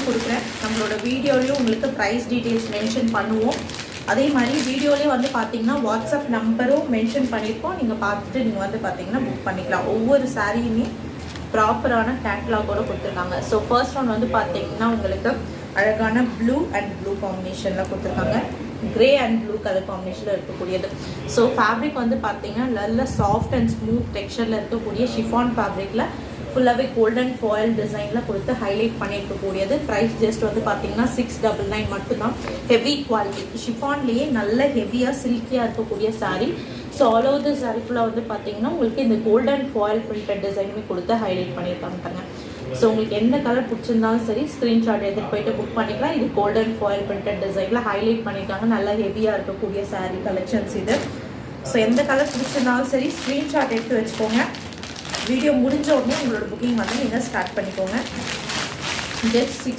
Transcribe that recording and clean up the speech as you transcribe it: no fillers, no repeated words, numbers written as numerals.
கொடுக்குறேன். நம்மளோட வீடியோலையும் உங்களுக்கு ப்ரைஸ் டீட்டெயில்ஸ் மென்ஷன் பண்ணுவோம். அதே மாதிரி வீடியோலேயே வந்து பார்த்தீங்கன்னா வாட்ஸ்அப் நம்பரும் மென்ஷன் பண்ணியிருக்கோம். நீங்கள் பார்த்துட்டு நீங்கள் வந்து பார்த்தீங்கன்னா புக் பண்ணிக்கலாம். ஒவ்வொரு சாரியுமே ப்ராப்பரான கேட்லாகோட கொடுத்துருக்காங்க. ஸோ ஃபர்ஸ்ட் ஒன் வந்து பார்த்தீங்கன்னா உங்களுக்கு அழகான ப்ளூ அண்ட் ப்ளூ காம்பினேஷனில் கொடுத்துருக்காங்க. கிரே அண்ட் ப்ளூ கலர் காம்பினேஷனில் இருக்கக்கூடியது. ஸோ ஃபேப்ரிக் வந்து பார்த்தீங்கன்னா நல்ல சாஃப்ட் அண்ட் ஸ்மூத் டெக்ஸ்சரில் இருக்கக்கூடிய ஷிஃபான் ஃபேப்ரிக்கில் ஃபுல்லாகவே கோல்டன் ஃபாயில் டிசைனில் கொடுத்து ஹைலைட் பண்ணியிருக்கக்கூடியது. ப்ரைஸ் ஜஸ்ட் வந்து பார்த்தீங்கன்னா 699 மட்டும்தான். ஹெவி குவாலிட்டி ஷிஃபான்லேயே நல்ல ஹெவியாக சில்கியாக இருக்கக்கூடிய sari. So all over the sari ஃபுல்லாக வந்து பார்த்தீங்கன்னா உங்களுக்கு இந்த கோல்டன் ஃபாயில் பிரிண்டட் டிசைனுமே கொடுத்து ஹைலைட் பண்ணியிருக்காங்க. ஸோ உங்களுக்கு எந்த கலர் பிடிச்சிருந்தாலும் சரி ஸ்க்ரீன்ஷாட் எடுத்துகிட்டு போயிட்டு புக் பண்ணிக்கலாம். இது கோல்டன் ஃபாயில் பிரிண்டட் டிசைனில் ஹைலைட் பண்ணியிருக்காங்க. நல்லா ஹெவியாக இருக்கக்கூடிய சாரீ கலெக்ஷன்ஸ் இது. ஸோ எந்த கலர் பிடிச்சிருந்தாலும் சரி ஸ்க்ரீன்ஷாட் எடுத்து வச்சுக்கோங்க. வீடியோ முடிஞ்ச உடனே உங்களோட புக்கிங் வந்து நீங்கள் ஸ்டார்ட் பண்ணிக்கோங்க. ஜஸ்ட்